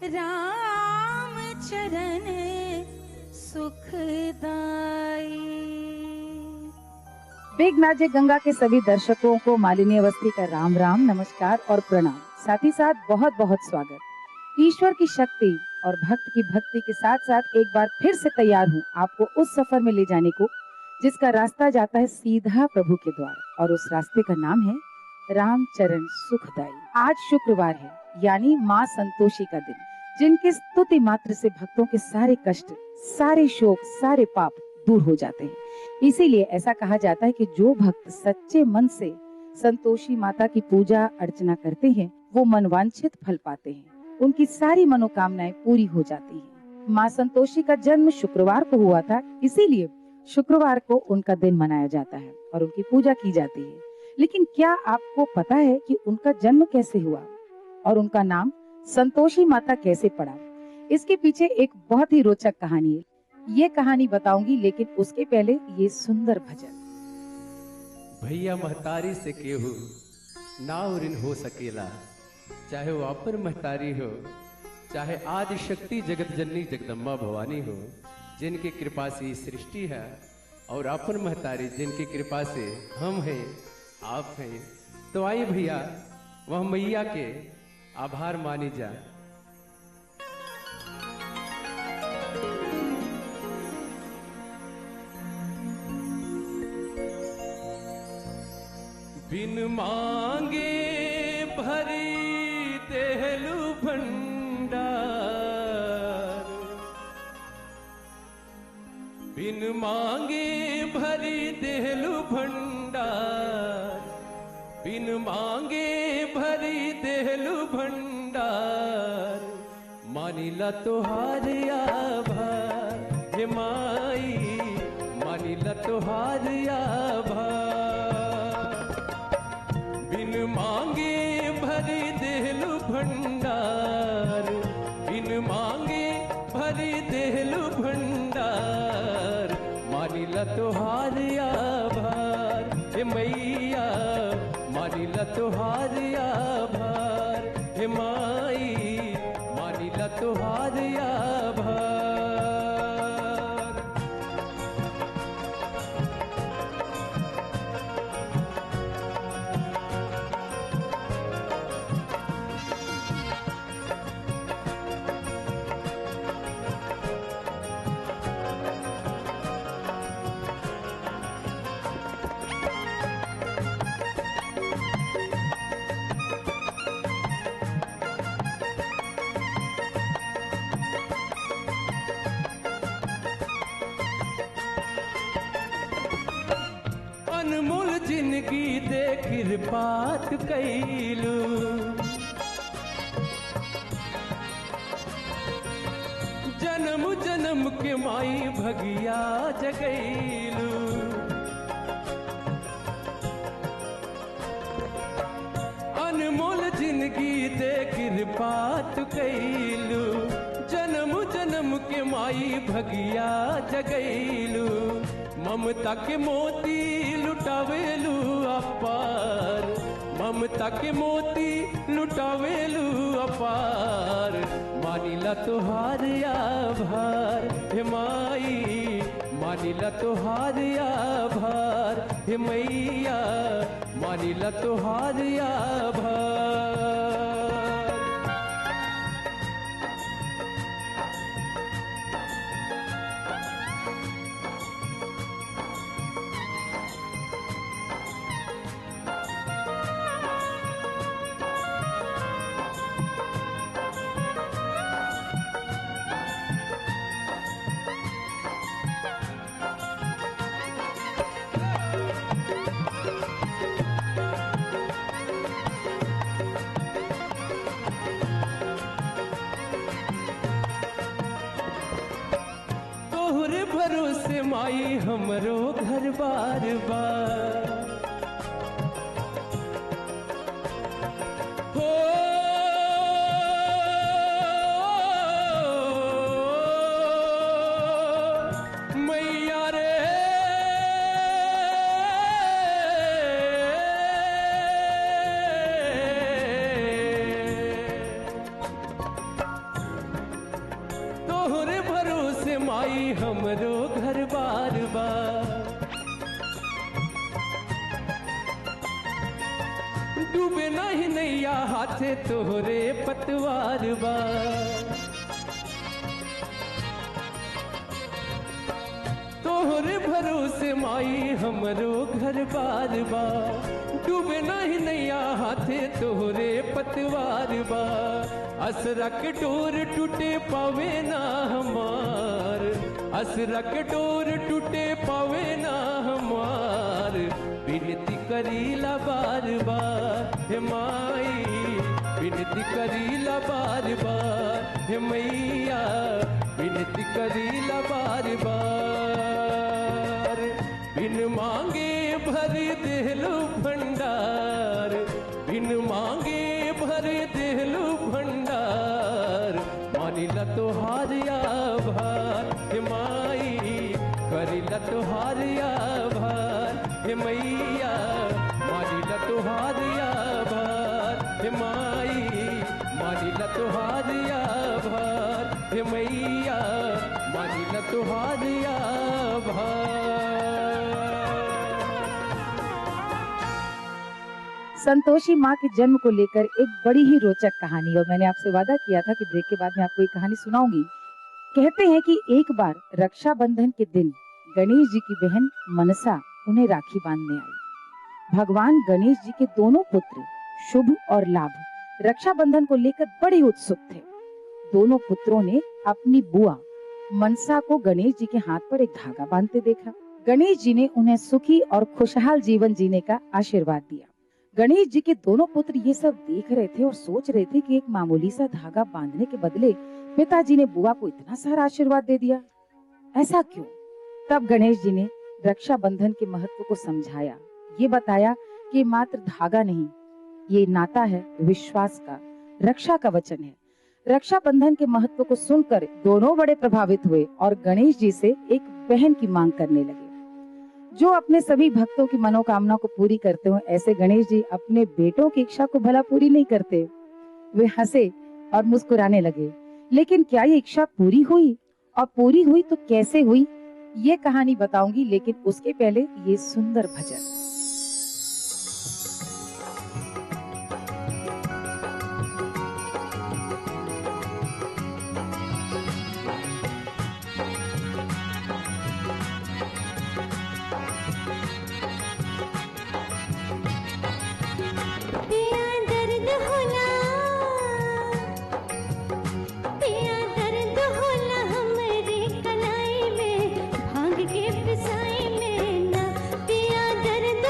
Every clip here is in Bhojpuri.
राम चरण सुखदाई। बिग मैजिक गंगा के सभी दर्शकों को मालिनी अवस्थी का राम राम, नमस्कार और प्रणाम। साथ ही साथ बहुत बहुत स्वागत। ईश्वर की शक्ति और भक्त की भक्ति के साथ साथ एक बार फिर से तैयार हूँ आपको उस सफर में ले जाने को जिसका रास्ता जाता है सीधा प्रभु के द्वार, और उस रास्ते का नाम है रामचरण सुखदाई। आज शुक्रवार है, यानी माँ संतोषी का दिन, जिनकी स्तुति मात्र से भक्तों के सारे कष्ट, सारे शोक, सारे पाप दूर हो जाते हैं। इसीलिए ऐसा कहा जाता है कि जो भक्त सच्चे मन से संतोषी माता की पूजा अर्चना करते हैं वो मनवांछित फल पाते हैं, उनकी सारी मनोकामनाएं पूरी हो जाती हैं। माँ संतोषी का जन्म शुक्रवार को हुआ था, इसीलिए शुक्रवार को उनका दिन मनाया जाता है और उनकी पूजा की जाती है। लेकिन क्या आपको पता है कि उनका जन्म कैसे हुआ और उनका नाम संतोषी माता कैसे पड़ा? इसके पीछे एक बहुत ही रोचक कहानी है। ये कहानी बताऊंगी, लेकिन उसके पहले ये सुंदर भजन। भैया महतारी से केहू ना उरिन हो सकेला, चाहे वो अपर महतारी हो, चाहे आदि शक्ति जगत जननी जगदम्बा भवानी हो, जिनकी कृपा से सृष्टि है, और अपन महतारी जिनकी कृपा से हम हैं, आप हैं। तो आइए भैया वह मैया के आभार मानी जा। बिन मांगे भरी देहलु भंडार, बिन मांगे भरी देहलु भंडार, बिन मांगे भरी देहलु भंडार, मानिला तोहार आभार हे माई, मानिला तोहार आभार। बिन मांगे भरी देहलु भंडार, बिन मांगे भरी देहलु भंडार, मानिला तोहार आभार हे मैया, मानिला तोहार आभार हे माई, मानिला तोहार आभार। अनमोल जिंदगी दे कृपात कैलू, जन्म जन्म के माई भगिया जगैलू। अनमोल जिंदगी दे कृपात कैलू, जन्म जन्म के माई भगिया जगैलू। ममता के मोती लुटावेलू अपार, ममता के मोती लुटावेलू अपार, मानिला तोहार आभार हे माई, मानिला तोहार आभार हे मैया, मानिला तोहार आभार। तोहरे भरोसे माई हमरो घर बार बार हो, मैया रे माई हमरो घर बार बार। डूबे नहीं नैया हाथे तोहरे पतवार बा। तोहरे भरोसे माई हमरो घर बार बा। डूबे नहीं नैया हाथे तोहरे पतवार बा। असरा के डोर टूटे पावे ना हमार, असरा के डोर टूटे पावे ना हमार। विनती करीला बार बार हे माई, विनती करीला बार बार हे मैया, विनती करीला बार बार। बिन मांगे भर देहलो भंडार, बिन मांगे भर देहलो भंडार। मानिला तोहार आभार हे माई, करीला तोहार आभार हे मैया, मानिला तोहार आभार हे माई, मानिला तोहार आभार हे मैया, मानिला तोहार आभार। संतोषी माँ के जन्म को लेकर एक बड़ी ही रोचक कहानी, और मैंने आपसे वादा किया था कि ब्रेक के बाद मैं आपको एक कहानी सुनाऊंगी। कहते हैं कि एक बार रक्षाबंधन के दिन गणेश जी की बहन मनसा उन्हें राखी बांधने आई। भगवान गणेश जी के दोनों पुत्र शुभ और लाभ रक्षाबंधन को लेकर बड़े उत्सुक थे। दोनों पुत्रों ने अपनी बुआ मनसा को गणेश जी के हाथ पर एक धागा बांधते देखा। गणेश जी ने उन्हें सुखी और खुशहाल जीवन जीने का आशीर्वाद दिया। गणेश जी के दोनों पुत्र ये सब देख रहे थे और सोच रहे थे कि एक मामूली सा धागा बांधने के बदले पिताजी ने बुआ को इतना सारा आशीर्वाद दे दिया, ऐसा क्यों? तब गणेश जी ने रक्षाबंधन के महत्व को समझाया। ये बताया कि मात्र धागा नहीं, ये नाता है विश्वास का, रक्षा का वचन है। रक्षाबंधन के महत्व को सुनकर दोनों बड़े प्रभावित हुए और गणेश जी से एक बहन की मांग करने लगे। जो अपने सभी भक्तों की मनोकामना को पूरी करते हो, ऐसे गणेश जी अपने बेटों की इच्छा को भला पूरी नहीं करते। वे हंसे और मुस्कुराने लगे। लेकिन क्या ये इच्छा पूरी हुई? और पूरी हुई तो कैसे हुई, ये कहानी बताऊंगी, लेकिन उसके पहले ये सुंदर भजन। पिया दर्द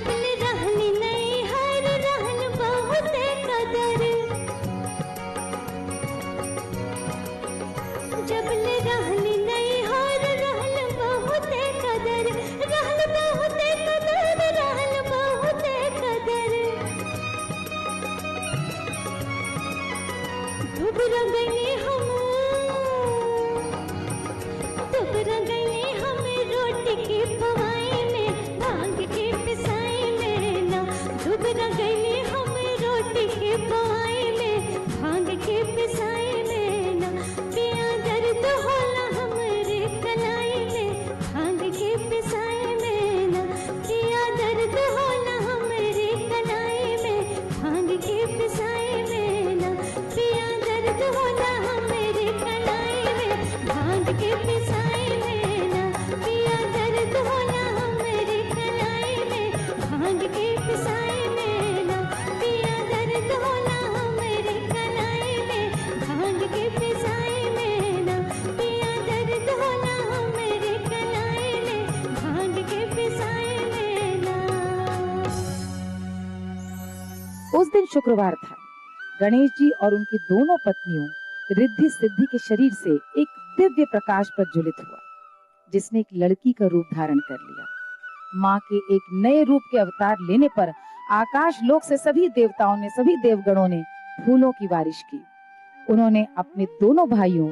जब ले रहनी नहीं हर रहन बहुत कदर, जब ले रहनी नहीं हर रहन बहुत कदर, रहन बहुत कदर, रहन बहुत कदर। डूब रंगने हम, डूब रंगने हम रोटी की पवाई में, भांग की पिसाई में ना। डूब रंगने हम रोटी की पवाई में, भांग की पिसाई में ना। पिया दर्द होला हमरे कलाई में, भांग की पिसाई में ना। पिया दर्द होला हमरे कलाई में, भांग की पिसाई में ना। पिया दर्द होला हमरे कलाई में, भांग की पिसाई में ना। पिया दर्द होला हमरे कलाई में, भांग की पिसाई में ना। पिया दर्द होला हमरे कलाई में, भांग की पिसाई में ना। पिया दर्द होला हमरे कलाई में, भांग की पिसाई में ना। उस दिन शुक्रवार था। गणेश जी और उनकी दोनों पत्नियों रिद्धि सिद्धि के शरीर से एक दिव्य प्रकाश प्रज्वलित हुआ, जिसने एक लड़की का रूप धारण कर लिया। माँ के एक नए रूप के अवतार लेने पर आकाश लोक से सभी देवताओं ने, सभी देवगणों ने फूलों की बारिश की। उन्होंने अपने दोनों भाइयों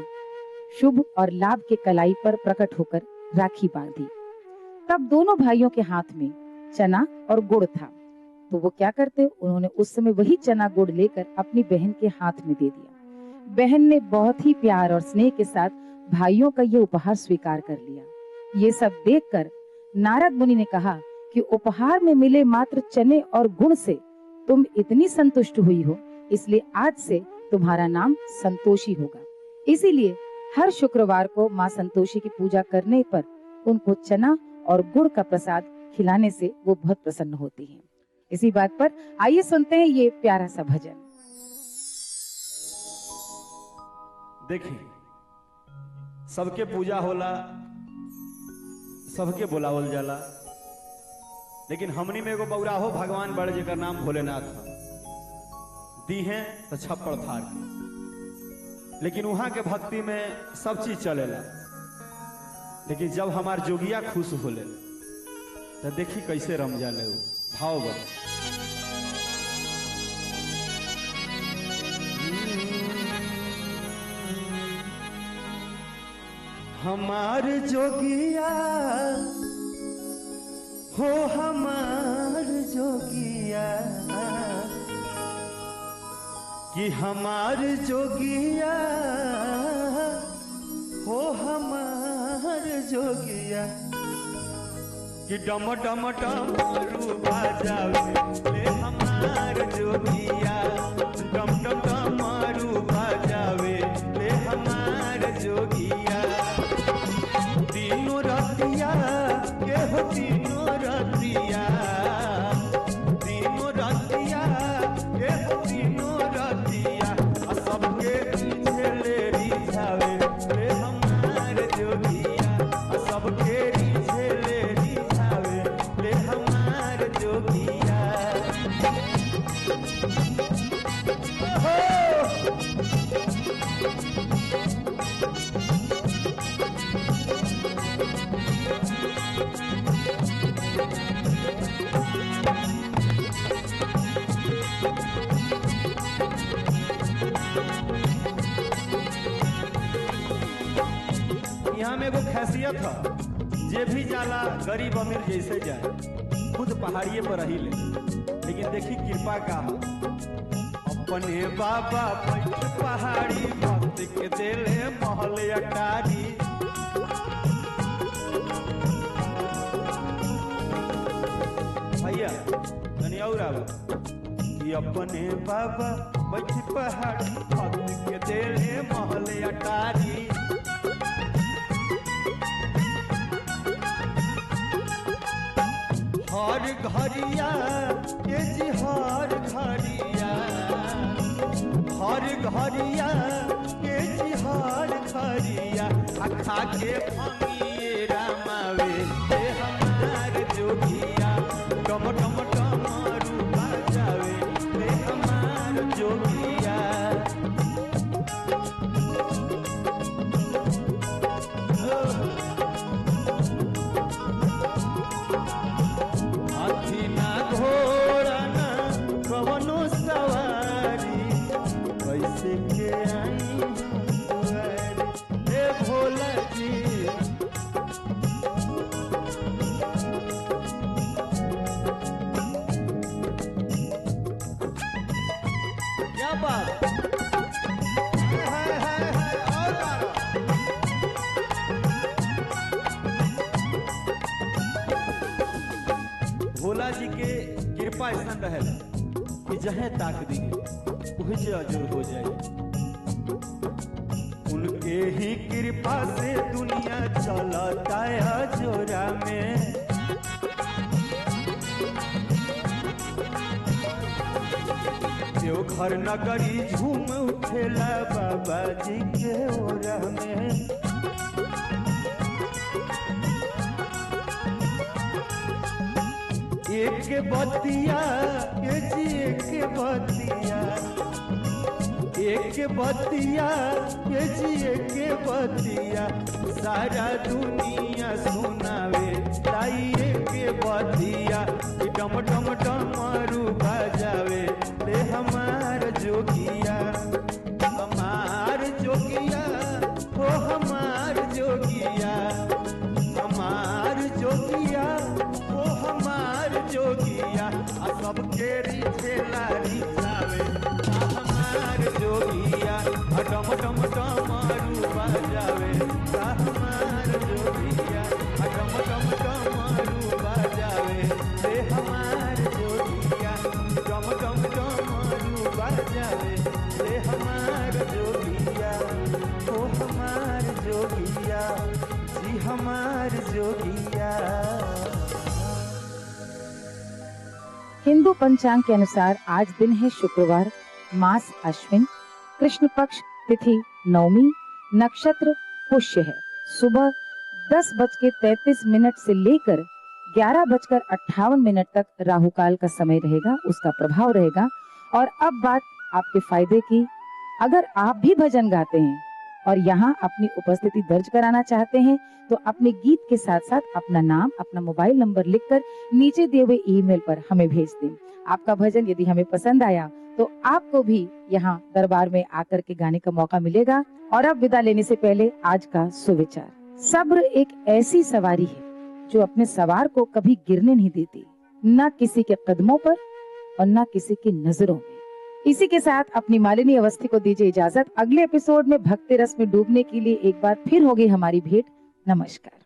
शुभ और लाभ के कलाई पर प्रकट होकर राखी बांधी। तब दोनों भाइयों के हाथ में चना और गुड़ था, तो वो क्या करते, उन्होंने उस समय वही चना गुड़ लेकर अपनी बहन के हाथ में दे दिया। बहन ने बहुत ही प्यार और स्नेह के साथ भाइयों का ये उपहार स्वीकार कर लिया। ये सब देखकर नारद मुनि ने कहा कि उपहार में मिले मात्र चने और गुड़ से तुम इतनी संतुष्ट हुई हो, इसलिए आज से तुम्हारा नाम संतोषी होगा। इसीलिए हर शुक्रवार को माँ संतोषी की पूजा करने पर उनको चना और गुड़ का प्रसाद खिलाने से वो बहुत प्रसन्न होती हैं। इसी बात पर आइए सुनते हैं ये प्यारा सा भजन। देखिए, सबके पूजा होला, सबके बुलावल जाला, लेकिन हमनी में एगो बौरा हो भगवान बड़े जेकर नाम भोलेनाथ है। दी हैं तो छप्पड़ फाड़ के, लेकिन वहां के भक्ति में सब चीज चलेला। लेकिन जब हमार जोगिया खुश होले तो देखी कैसे रम जाले वो भाव बन। हमार जोगिया हो, हमार जोगिया, कि हमार जोगिया हो, हमार जोगिया, कि डम डम डमरू बजावे ले हमार जोगिया, डम डम डमरू बजावे ले हमार जोगिया। तीनों रतिया के हो, तीनों रतिया, तीनों रतिया के हो, तीनों रतिया, सबके पीछे ले रिझावे ले हमार जोगिया, सबके पीछे ले रिझावे ले हमार जोगिया। यहाँ में एगो खासियत है, जे भी जाला गरीब अमीर जैसे जाए, खुद पहाड़िए पर रही ले, लेकिन देखी कृपा का है। अपने बाबा बैठ पहाड़ी, भक्त के देले महल अटारी। भैया तनी और आवा, कि अपने बाबा बैठ पहाड़ी, भक्त के देले महल अटारी। हर घरिया के जी हर घरिया, हर घरिया के जी हर घरिया, खा के भंगिए रामावे हे हमार जोगिया, डम डम ऐसा रहेला कि जहे ताक दिए वही जे अजूर हो जाए। उनके ही कृपा से दुनिया चलता है जोरा में। देवघर नगरी झूम उठेला बाबा जी के ओरा में। एक बतिया के जी एक बतिया, एक बतिया के जी एक बतिया, सारा दुनिया सुनावे ताई एक बतिया। डम डम डमरू बजावे ले हमार जोगिया, हमार जोगिया हो हमार जोगिया, हमार जोगिया हो हमार जोगिया। आ सबके रिझेला रिझावे हमार जोगिया। डम डम डमरू बजावे हमार जोगिया, डम डम डमरू बजावे ले हमार जोगिया, डम डम डमरू बजावे ले हमार जोगिया, ओ हमार जोगिया जी हमार जोगिया। हिंदू पंचांग के अनुसार आज दिन है शुक्रवार, मास अश्विन, कृष्ण पक्ष, तिथि नवमी, नक्षत्र पुष्य है। सुबह 10:33 से लेकर 11:58 तक राहु काल का समय रहेगा, उसका प्रभाव रहेगा। और अब बात आपके फायदे की, अगर आप भी भजन गाते हैं और यहाँ अपनी उपस्थिति दर्ज कराना चाहते हैं तो अपने गीत के साथ साथ अपना नाम, अपना मोबाइल नंबर लिखकर नीचे दिए हुए ईमेल पर हमें भेज दें। आपका भजन यदि हमें पसंद आया तो आपको भी यहाँ दरबार में आकर के गाने का मौका मिलेगा। और अब विदा लेने से पहले आज का सुविचार, सब्र एक ऐसी सवारी है जो अपने सवार को कभी गिरने नहीं देती, न किसी के कदमों पर और न किसी की नजरों में। इसी के साथ अपनी मालिनी अवस्थी को दीजिए इजाजत। अगले एपिसोड में भक्ति रस में डूबने के लिए एक बार फिर होगी हमारी भेंट। नमस्कार।